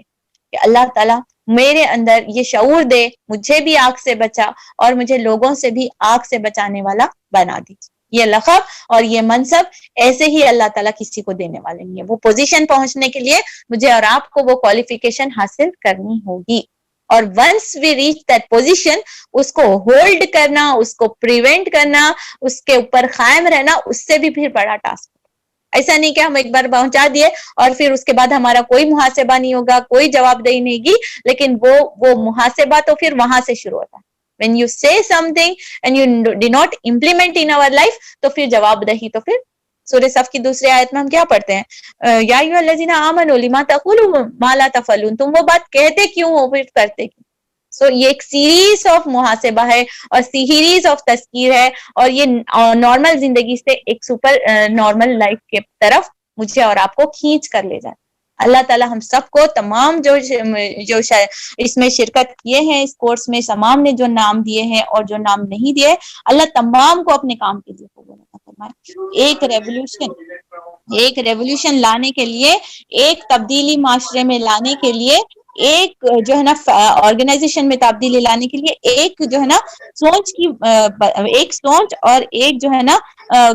کہ اللہ تعالیٰ میرے اندر یہ شعور دے، مجھے بھی آگ سے بچا اور مجھے لوگوں سے بھی آگ سے بچانے والا بنا دیجیے۔ یہ لقب اور یہ منصب ایسے ہی اللہ تعالیٰ کسی کو دینے والے نہیں ہے، وہ پوزیشن پہنچنے کے لیے مجھے اور آپ کو وہ کوالیفیکیشن حاصل کرنی ہوگی، اور once we reach that position, اس کو ہولڈ کرنا، اس کو پریونٹ کرنا، اس کے اوپر قائم رہنا، اس سے بھی پھر بڑا ٹاسک۔ ایسا نہیں کہ ہم ایک بار پہنچا دیے اور پھر اس کے بعد ہمارا کوئی محاسبہ نہیں ہوگا، کوئی جواب دہی نہیں گی، لیکن وہ محاسبہ تو پھر وہاں سے شروع ہوتا ہے۔ when you say something and you do not implement in our life، تو پھر جواب دہی تو پھر سورہ صف کی دوسری آیت میں ہم کیا پڑھتے ہیں؟ یا ایھا الذین آمنوا لما تقولون ما لا تفعلون، تم وہ بات کہتے کیوں ہو پھر کرتے کیوں؟ سو یہ ایک سیریز آف محاسبہ ہے اور سیریز آف تذکیر ہے، اور یہ نارمل زندگی سے ایک سپر نارمل لائف کے طرف مجھے اور آپ کو کھینچ کر لے جاتا ہے۔ اللہ تعالیٰ ہم سب کو، تمام جو اس میں شرکت کیے ہیں اس کورس میں، تمام نے جو نام دیے ہیں اور جو نام نہیں دیے، اللہ تمام کو اپنے کام کے لیے قبول عطا فرمائے۔ ایک ریولوشن لانے کے لیے، ایک تبدیلی معاشرے میں لانے کے لیے، ایک جو ہے نا آرگنائزیشن میں تبدیلی لانے کے لیے، ایک جو ہے نا ایک سوچ اور ایک جو ہے نا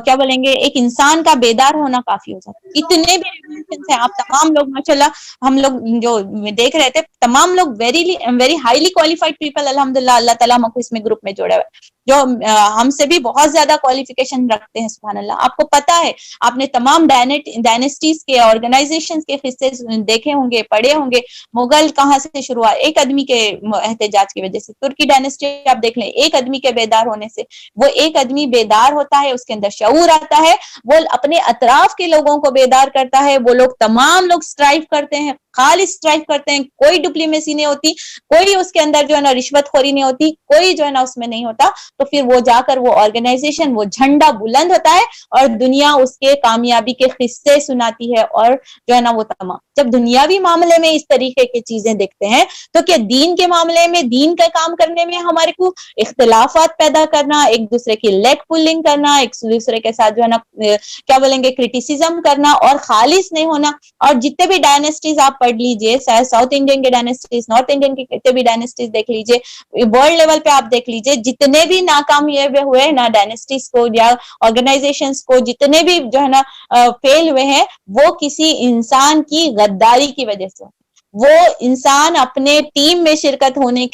کیا بولیں گے، ایک انسان کا بیدار ہونا کافی ہو جاتا ہے۔ اتنے بھی ریولوشنز ہیں، آپ تمام لوگ ماشاءاللہ، ہم لوگ جو دیکھ رہے تھے تمام لوگ ویری ہائیلی کوالیفائڈ پیپل، الحمدللہ اللہ تعالیٰ ہم کو اس میں گروپ میں جوڑے ہوئے جو ہم سے بھی بہت زیادہ کوالیفیکیشن رکھتے ہیں، سبحان اللہ۔ آپ کو پتا ہے، آپ نے تمام ڈائنیسٹیز کے، آرگنائزیشنز کے قصے دیکھے ہوں گے، پڑھے ہوں گے۔ مغل کہاں سے شروع ہوا؟ ایک آدمی کے احتجاج کی وجہ سے۔ ترکی ڈائنیسٹی آپ دیکھ لیں، ایک آدمی کے بیدار ہونے سے، وہ ایک آدمی بیدار ہوتا ہے، اس کے اندر شعور آتا ہے، وہ اپنے اطراف کے لوگوں کو بیدار کرتا ہے، وہ لوگ تمام لوگ اسٹرائیو کرتے ہیں، خالص اسٹرائیو کرتے ہیں، کوئی ڈپلیمیسی نہیں ہوتی، کوئی اس کے اندر جو ہے نا رشوت خوری نہیں ہوتی، کوئی جو ہے نا اس میں نہیں ہوتا، تو پھر وہ جا کر وہ آرگنائزیشن، وہ جھنڈا بلند ہوتا ہے اور دنیا اس کے کامیابی کے قصے سناتی ہے، اور جو ہے نا وہ تمام۔ جب دنیاوی معاملے میں اس طریقے کی چیزیں دیکھتے ہیں تو کیا دین کے معاملے میں، دین کا کام کرنے میں ہمارے کو اختلافات پیدا کرنا، ایک دوسرے کی لیگ پولنگ کرنا، ایک دوسرے کے ساتھ جو ہے نا کیا بولیں گے کرٹیسزم کرنا اور خالص نہیں ہونا، اور جتنے بھی ڈائنیسٹیز آپ پڑھ لیجئے، ساؤتھ انڈین کے ڈائنیسٹیز، نارتھ انڈین کے کتنے بھی ڈائنیسٹیز دیکھ لیجئے، ورلڈ لیول پہ آپ دیکھ لیجئے، جتنے بھی ناکامیاب ہوئے نا ڈائنیسٹیز کو یا آرگنائزیشنز کو، جتنے بھی جو ہے نا فیل ہوئے ہیں، وہ کسی انسان کی غداری کی وجہ سے۔ وہ انسان اپنے ٹیم میں شرکت ہونے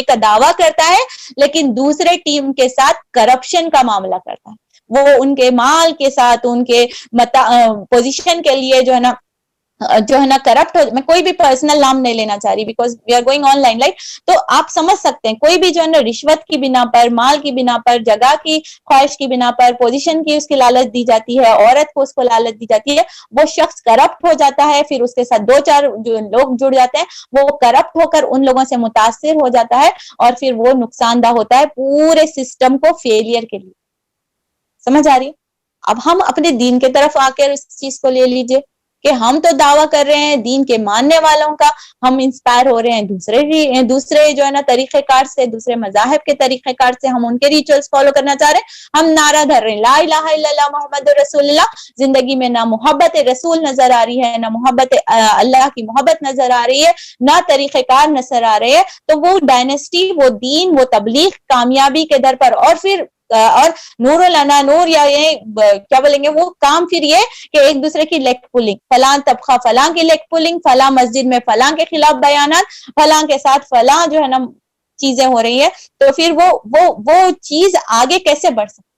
کا دعویٰ کرتا ہے، لیکن دوسرے ٹیم کے ساتھ کرپشن کا معاملہ کرتا ہے، وہ ان کے مال کے ساتھ، ان کے پوزیشن کے لیے جو ہے نا جو ہے نا کرپٹ ہو, میں کوئی بھی پرسنل نام نہیں لینا چاہ رہی because we are going online right, تو آپ سمجھ سکتے ہیں کوئی بھی جو ہے نا رشوت کی بنا پر, مال کی بنا پر, جگہ کی خواہش کی بنا پر, پوزیشن کی اس کی لالچ دی جاتی ہے, عورت کو اس کو لالچ دی جاتی ہے, وہ شخص کرپٹ ہو جاتا ہے, پھر اس کے ساتھ 2-4 جو لوگ جڑ جاتے ہیں, وہ کرپٹ ہو کر ان لوگوں سے متاثر ہو جاتا ہے, اور پھر وہ نقصان دہ ہوتا ہے پورے سسٹم کو فیلئر کے لیے. سمجھ آ رہی ہے؟ اب ہم اپنے دین کے طرف آ کر اس چیز کو لے لیجئے کہ ہم تو دعویٰ کر رہے ہیں دین کے ماننے والوں کا, ہم انسپائر ہو رہے ہیں دوسرے جو ہے نا طریقہ کار سے, دوسرے مذاہب کے طریقہ کار سے, ہم ان کے ریچولز فالو کرنا چاہ رہے ہیں, ہم نعرہ دھر رہے ہیں لا الہ الا اللہ محمد رسول اللہ, زندگی میں نہ محبت رسول نظر آ رہی ہے, نہ محبت اللہ کی محبت نظر آ رہی ہے, نہ طریقہ کار نظر آ رہے ہیں, تو وہ ڈائنیسٹی, وہ دین, وہ تبلیغ کامیابی کے در پر, اور نور لنا نور, یا یہ کیا بولیں گے وہ کام, پھر یہ کہ ایک دوسرے کی لیگ پولنگ, فلاں طبقہ فلاں کی لیگ پولنگ, فلاں مسجد میں فلاں کے خلاف بیانات, فلاں کے ساتھ فلاں جو ہے نا چیزیں ہو رہی ہے, تو پھر وہ چیز آگے کیسے بڑھ سکتی؟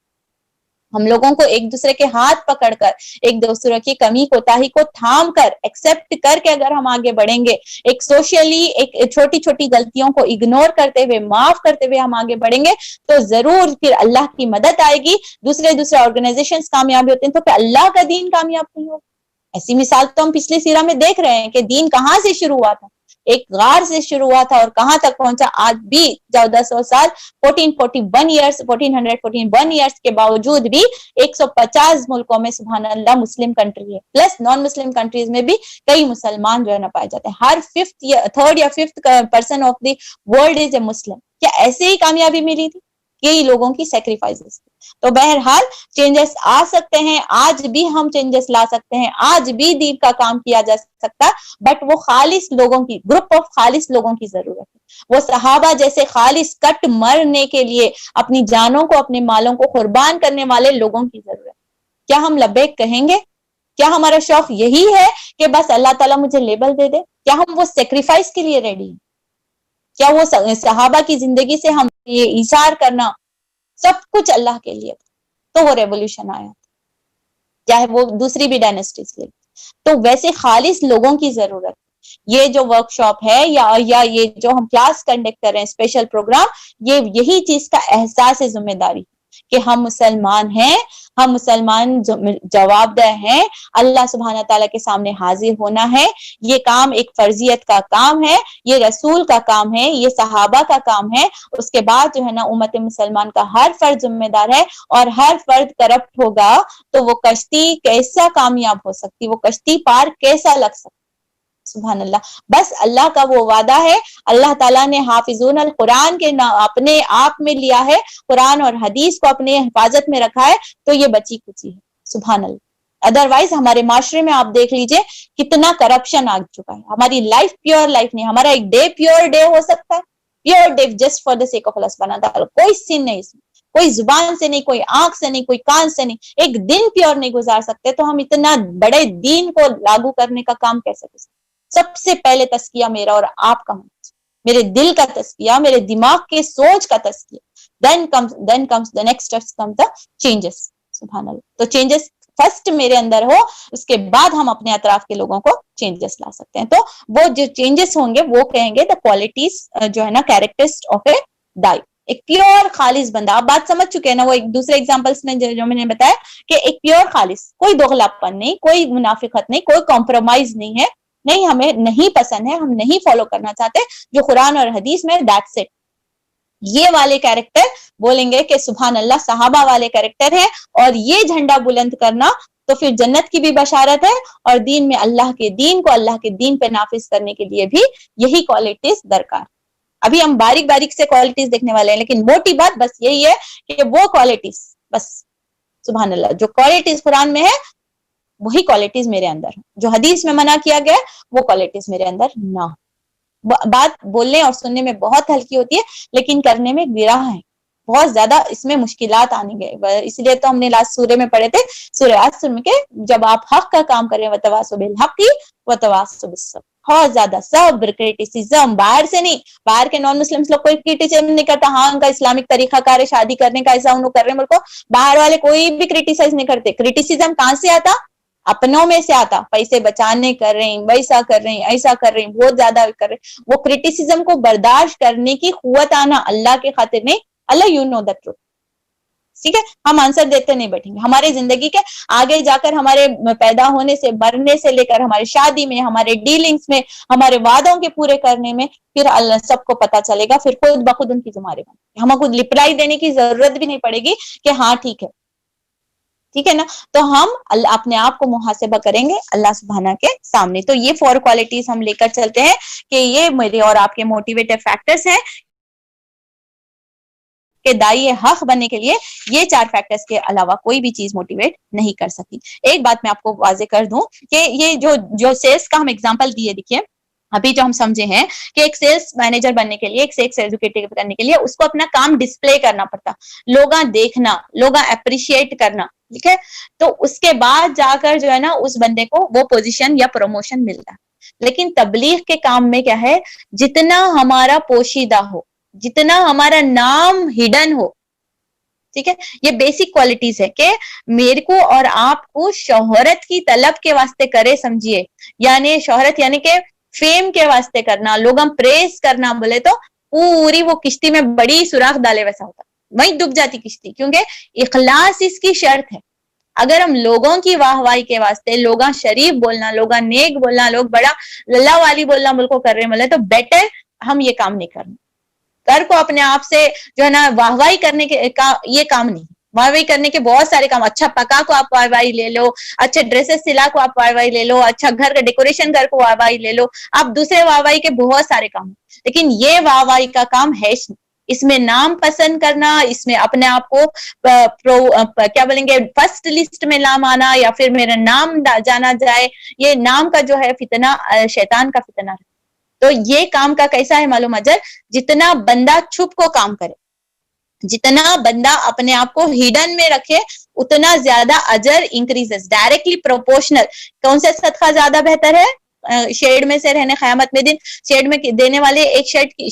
ہم لوگوں کو ایک دوسرے کے ہاتھ پکڑ کر, ایک دوسرے کی کمی کوتاہی کو تھام کر, ایکسپٹ کر کے اگر ہم آگے بڑھیں گے, ایک سوشلی ایک چھوٹی چھوٹی غلطیوں کو اگنور کرتے ہوئے, معاف کرتے ہوئے ہم آگے بڑھیں گے, تو ضرور پھر اللہ کی مدد آئے گی. دوسرے آرگنائزیشنز کامیاب ہوتے ہیں تو پھر اللہ کا دین کامیاب نہیں ہوگا. ایسی مثال تو ہم پچھلی سیرہ میں دیکھ رہے ہیں کہ دین کہاں سے شروع ہوا تھا, ایک غار سے شروع ہوا تھا اور کہاں تک پہنچا. آج بھی 1400 سال 1441 ایئرس کے باوجود بھی 150 ملکوں میں سبحان اللہ مسلم کنٹری ہے, پلس نان مسلم کنٹریز میں بھی کئی مسلمان جو ہے نا پائے جاتے ہیں. ہر 3rd یا 5th person of the world is a Muslim. کیا ایسے ہی کامیابی ملی تھی؟ کئی لوگوں کی سیکریفائسز. تو بہرحال چینجز آ سکتے ہیں, آج بھی ہم چینجز لا سکتے ہیں, آج بھی دین کا کام کیا جا سکتا ہے, بٹ وہ خالص لوگوں کی, گروپ آف خالص لوگوں کی ضرورت ہے. وہ صحابہ جیسے خالص کٹ مرنے کے لیے اپنی جانوں کو, اپنے مالوں کو قربان کرنے والے لوگوں کی ضرورت ہے. کیا ہم لبیک کہیں گے؟ کیا ہمارا شوق یہی ہے کہ بس اللہ تعالیٰ مجھے لیبل دے دے؟ کیا ہم وہ سیکریفائس کے لیے ریڈی ہیں؟ کیا وہ صحابہ کی زندگی سے ہم یہ ایثار کرنا سب کچھ اللہ کے لیے تھا تو وہ ریولیوشن آیا, چاہے وہ دوسری بھی ڈائنیسٹیز کے لیے. تو ویسے خالص لوگوں کی ضرورت. یہ جو ورک شاپ ہے یا یہ جو ہم کلاس کنڈکٹ کر رہے ہیں, اسپیشل پروگرام, یہی چیز کا احساس ذمہ داری کہ ہم مسلمان ہیں, ہم مسلمان جواب دہ ہیں, اللہ سبحانہ تعالیٰ کے سامنے حاضر ہونا ہے. یہ کام ایک فرضیت کا کام ہے, یہ رسول کا کام ہے, یہ صحابہ کا کام ہے. اس کے بعد جو ہے نا امت مسلمان کا ہر فرد ذمہ دار ہے, اور ہر فرد کرپٹ ہوگا تو وہ کشتی کیسا کامیاب ہو سکتی, وہ کشتی پار کیسا لگ سکتی. سبحان اللہ. بس اللہ کا وہ وعدہ ہے, اللہ تعالیٰ نے حافظون القرآن کے اپنے آپ میں لیا ہے, قرآن اور حدیث کو اپنے حفاظت میں رکھا ہے, تو یہ بچی کچی ہے. سبحان اللہ. ادروائز ہمارے معاشرے میں آپ دیکھ لیجئے کتنا کرپشن آ چکا ہے. ہماری لائف پیور لائف نہیں, ہمارا ایک ڈے پیور ڈے ہو سکتا ہے, pure day just for the sake of Allah سبحانہ تعالیٰ. کوئی سین نہیں اس میں, کوئی زبان سے نہیں, کوئی آنکھ سے نہیں, کوئی کان سے نہیں, ایک دن پیور نہیں گزار سکتے. تو ہم اتنا بڑے دین کو لاگو کرنے کا کام کیسے کر سکتے؟ سب سے پہلے تزکیہ میرا اور آپ کا ہونا چاہیے, میرے دل کا تزکیہ, میرے دماغ کے سوچ کا تزکیہ. then comes the next steps comes the changes. سبحان اللہ. تو چینجز فرسٹ میرے اندر ہو, اس کے بعد ہم اپنے اطراف کے لوگوں کو چینجز لا سکتے ہیں. تو وہ جو چینجز ہوں گے وہ کہیں گے the qualities جو ہے نا کیریکٹرسٹ آف اے دائی. ایک پیور خالص بندہ, آپ بات سمجھ چکے ہیں نا, وہ ایک دوسرے ایگزامپلس میں جو میں نے بتایا کہ ایک پیور خالص, کوئی دوغلاپن نہیں, کوئی منافقت نہیں, کوئی کمپرومائز نہیں ہے, نہیں ہمیں نہیں پسند ہے, ہم نہیں فالو کرنا چاہتے جو قرآن اور حدیث میں, that's it. یہ والے کیریکٹر بولیں گے کہ سبحان اللہ صحابہ والے کیریکٹر ہے, اور یہ جھنڈا بلند کرنا تو پھر جنت کی بھی بشارت ہے, اور دین میں اللہ کے دین کو اللہ کے دین پہ نافذ کرنے کے لیے بھی یہی کوالٹیز درکار. ابھی ہم باریک باریک سے کوالٹیز دیکھنے والے ہیں, لیکن موٹی بات بس یہی ہے کہ وہ کوالٹیز بس سبحان اللہ جو کوالٹیز قرآن میں ہے وہی کوالٹیز میرے اندر ہیں, جو حدیث میں منع کیا گیا وہ کوالٹیز میرے اندر نہ. بات بولنے اور سننے میں بہت ہلکی ہوتی ہے, لیکن کرنے میں گراہ ہے, بہت زیادہ اس میں مشکلات آنے گئے. اس لیے تو ہم نے لاسٹ سورے میں پڑھے تھے, سورہ عصر میں, کہ جب آپ حق کا کام کریں وتواصوا بالحق وتواصوا بالصبر, بہت زیادہ صبر, کرٹیسزم باہر سے نہیں, باہر کے نان مسلم لوگ کوئی کرٹیسزم نہیں کرتا, ہاں ان کا اسلامک طریقہ کار ہے شادی کرنے کا, ایسا ان لوگ کر رہے ہیں, ملک کو باہر والے کوئی بھی کرٹیسائز نہیں کرتے. کرٹیسزم کہاں سے آتا؟ اپنوں میں سے آتا, پیسے بچانے کر رہے ہیں, ویسا کر رہے ہیں, ایسا کر رہے ہیں, بہت زیادہ کر رہے ہیں, وہ کرٹیسزم کو برداشت کرنے کی قوت آنا اللہ کے خاطر نہیں. اللہ یو نو دا ٹروتھ, ٹھیک ہے, ہم آنسر دیتے نہیں بیٹھیں گے. ہماری زندگی کے آگے جا کر ہمارے پیدا ہونے سے مرنے سے لے کر ہماری شادی میں, ہمارے ڈیلنگس میں, ہمارے وعدوں کے پورے کرنے میں پھر اللہ سب کو پتا چلے گا, پھر خود بخود ان کی ذمہ داری. ہمیں خود رپلائی دینے کی ضرورت بھی نہیں پڑے گی کہ ہاں ٹھیک ہے, ٹھیک ہے نا. تو ہم اپنے آپ کو محاسبہ کریں گے اللہ سبحانہ کے سامنے. تو یہ 4 کوالٹیز ہم لے کر چلتے ہیں کہ یہ میرے اور آپ کے موٹیویٹر فیکٹرز ہیں کہ دائی حق بننے کے لیے یہ 4 فیکٹرز کے علاوہ کوئی بھی چیز موٹیویٹ نہیں کر سکتی. ایک بات میں آپ کو واضح کر دوں کہ یہ جو سیلز کا ہم ایگزامپل دیے, دیکھیے ابھی جو ہم سمجھے ہیں کہ ایک سیلز مینیجر بننے کے لیے, ایک سیلز ایگزیکٹو کرنے کے لیے اس کو اپنا کام ڈسپلے کرنا پڑتا, لوگاں دیکھنا, لوگاں اپریشیٹ کرنا, ٹھیک ہے. تو اس کے بعد جا کر جو ہے نا اس بندے کو وہ پوزیشن یا پروموشن ملتا. لیکن تبلیغ کے کام میں کیا ہے, جتنا ہمارا پوشیدہ ہو, جتنا ہمارا نام ہڈن ہو, ٹھیک ہے, یہ بیسک کوالٹیز ہے کہ میرے کو اور آپ کو شہرت کی طلب کے واسطے کرے سمجھیے, یعنی شہرت یعنی کہ فیم کے واسطے کرنا, لوگاں پریز کرنا بولے تو پوری وہ کشتی میں بڑی سوراخ ڈالے ویسا ہوتا, وہیں ڈوب جاتی کشتی, کیونکہ اخلاص اس کی شرط ہے. اگر ہم لوگوں کی واہ واہی کے واسطے, لوگاں شریف بولنا, لوگاں نیک بولنا, لوگ بڑا للہ والی بولنا ملک کو کر رہے ملے, تو بیٹر ہم یہ کام نہیں کرنا. کر کو اپنے آپ سے جو ہے نا واہ واہی کرنے کے یہ کام نہیں. واہ واہی کرنے کے بہت سارے کام, اچھا پکا کو آپ واہ واہی لے لو, اچھے ڈریسز سلا کو آپ واہ واہی لے لو, اچھا گھر کا ڈیکوریشن کر کو واہ واہی لے لو, آپ دوسرے واہ واہی کے بہت سارے کام, لیکن یہ واہ واہی کا کام ہے. اس میں نام پسند کرنا, اس میں اپنے آپ کو کیا بولیں گے فرسٹ لسٹ میں نام آنا, یا پھر میرا نام جانا جائے, یہ نام کا جو ہے فتنہ شیطان کا فتنہ ہے. تو یہ کام کا کیسا ہے معلوم اجر, جتنا بندہ چھپ کو کام کرے, جتنا بندہ اپنے آپ کو ہڈن میں رکھے, اتنا زیادہ اجر انکریزز ڈائریکٹلی پروپورشنل. کون سے صدقہ زیادہ بہتر ہے, شیڈ میں سے رہنے قیامت میں دن شیڈ میں دینے والے ایک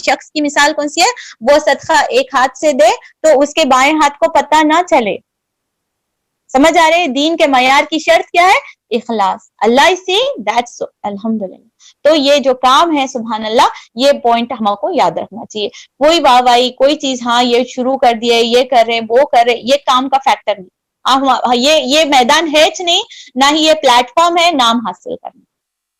شخص کی مثال کون سی ہے, وہ صدقہ ایک ہاتھ سے دے تو اس کے بائیں ہاتھ کو پتہ نہ چلے. سمجھ آ رہے, دین کے معیار کی شرط کیا ہے, اخلاص. اللہ سی دیٹس الحمدللہ. تو یہ جو کام ہے سبحان اللہ, یہ پوائنٹ ہم کو یاد رکھنا چاہیے. کوئی واہ واہی, کوئی چیز ہاں یہ شروع کر دیے, یہ کر رہے, وہ کر رہے, یہ کام کا فیکٹر نہیں. یہ میدان ہے نہیں, نہ ہی یہ پلیٹ فارم ہے نام حاصل کرنا.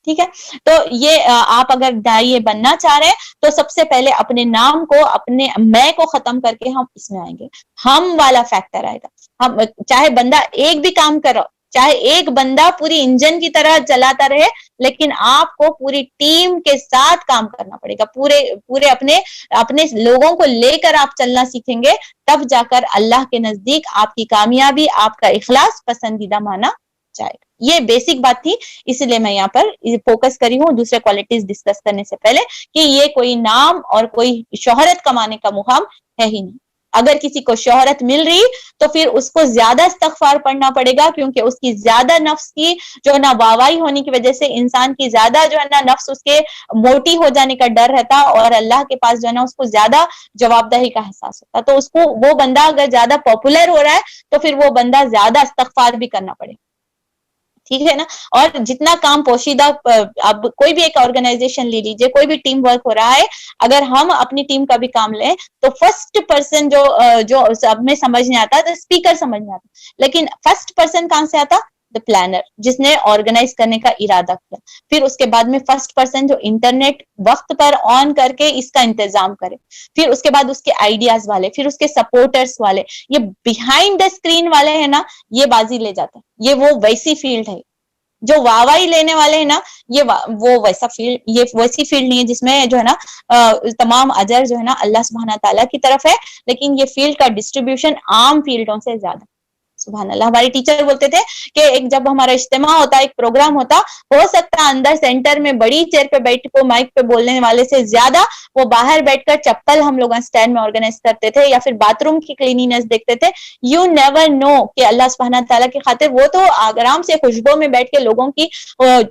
ٹھیک ہے, تو یہ آپ اگر داعیے بننا چاہ رہے ہیں تو سب سے پہلے اپنے نام کو, اپنے میں کو ختم کر کے ہم اس میں آئیں گے. ہم والا فیکٹر آئے گا. ہم چاہے بندہ ایک بھی کام کرو, چاہے ایک بندہ پوری انجن کی طرح چلاتا رہے, لیکن آپ کو پوری ٹیم کے ساتھ کام کرنا پڑے گا. پورے اپنے لوگوں کو لے کر آپ چلنا سیکھیں گے, تب جا کر اللہ کے نزدیک آپ کی کامیابی, آپ کا اخلاص پسندیدہ مانا جائے گا. یہ بیسک بات تھی, اس لیے میں یہاں پر فوکس کری ہوں دوسرے کوالٹیز ڈسکس کرنے سے پہلے کہ یہ کوئی نام اور کوئی شہرت کمانے کا مقام ہے ہی نہیں. اگر کسی کو شہرت مل رہی تو پھر اس کو زیادہ استغفار پڑھنا پڑے گا, کیونکہ اس کی زیادہ نفس کی جو ہے نا واوائی ہونے کی وجہ سے انسان کی زیادہ جو ہے نا نفس اس کے موٹی ہو جانے کا ڈر رہتا, اور اللہ کے پاس جو ہے نا اس کو زیادہ جواب دہی کا احساس ہوتا. تو اس کو وہ بندہ اگر زیادہ پاپولر ہو رہا ہے تو پھر وہ بندہ زیادہ استغفار بھی کرنا پڑے, ٹھیک ہے نا. اور جتنا کام پوشیدہ, اب کوئی بھی ایک آرگنائزیشن لے لیجیے, کوئی بھی ٹیم ورک ہو رہا ہے, اگر ہم اپنی ٹیم کا بھی کام لیں تو فرسٹ پرسن جو سب میں سمجھ نہیں آتا, تو اسپیکر سمجھ نہیں آتا, لیکن فرسٹ پرسن کہاں سے آتا, دا پلانر, جس نے آرگنائز کرنے کا ارادہ کیا. پھر اس کے بعد میں فرسٹ پرسن جو انٹرنیٹ وقت پر آن کر کے اس کا انتظام کرے, پھر اس کے بعد اس کے آئیڈیاز والے, پھر اس کے سپورٹرز والے, یہ بیہائنڈ دا اسکرین والے ہیں نا, یہ بازی لے جاتے ہیں. یہ وہ ویسی فیلڈ ہے. جو واوائی لینے والے ہیں نا, یہ وہ ویسا فیلڈ, یہ ویسی فیلڈ نہیں ہے جس میں جو ہے نا تمام اجر جو ہے نا اللہ سبحانہ تعالیٰ کی طرف ہے, لیکن یہ فیلڈ کا ڈسٹریبیوشن عام فیلڈوں سے زیادہ. سبحان اللہ. ہمارے ٹیچر بولتے تھے کہ ایک جب ہمارا اجتماع ہوتا, ایک پروگرام ہوتا, ہو سکتا اندر سینٹر میں بڑی چیئر پہ بیٹھ کو مائک پہ بولنے والے سے زیادہ وہ باہر بیٹھ کر چپل ہم لوگ اسٹینڈ میں آرگنائز کرتے تھے, یا پھر باتھ روم کی کلینینس دیکھتے تھے. یو نیور نو کہ اللہ سبحانہ تعالیٰ کی خاطر وہ تو آرام سے خوشبو میں بیٹھ کے لوگوں کی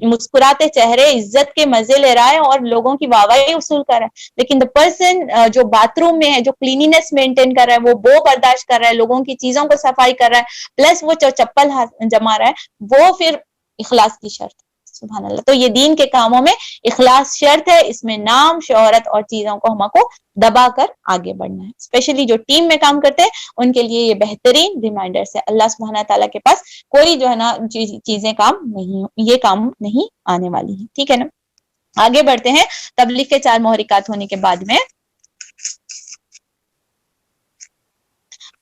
مسکراتے چہرے, عزت کے مزے لے رہا ہے اور لوگوں کی واہواہی وصول کر رہا ہے, لیکن دا پرسن جو باتھ روم میں ہے, جو کلینینس مینٹین کر رہا ہے, وہ بو برداشت کر رہا ہے, لوگوں کی چیزوں کو صفائی کر رہا ہے, پلس وہ جو چپل جما رہا ہے, وہ پھر اخلاص کی شرط. سبحان اللہ. تو یہ دین کے کاموں میں اخلاص شرط ہے, اس میں نام شہرت اور چیزوں کو ہم کو دبا کر آگے بڑھنا ہے. اسپیشلی جو ٹیم میں کام کرتے ہیں ان کے لیے یہ بہترین ریمائنڈرس ہے. اللہ سبحانہ تعالیٰ کے پاس کوئی جو ہے نا چیزیں کام نہیں, یہ کام نہیں آنے والی ہیں. ٹھیک ہے نا. آگے بڑھتے ہیں. تبلیغ کے 4 محرکات ہونے کے بعد میں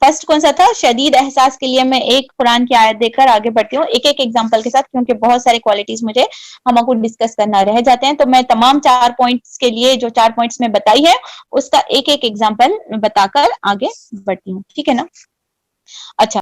فرسٹ کون سا تھا؟ شدید احساس کے لیے. میں ایک قرآن کی آیت دیکھ کر آگے بڑھتی ہوں ایک ایک ایگزامپل کے ساتھ, کیونکہ بہت سارے کوالٹیز مجھے ہم کو ڈسکس کرنا رہ جاتے ہیں. تو میں تمام 4 پوائنٹس کے لیے جو 4 پوائنٹس میں بتائی ہے اس کا ایک ایک ایگزامپل بتا کر آگے بڑھتی ہوں. ٹھیک ہے نا. اچھا,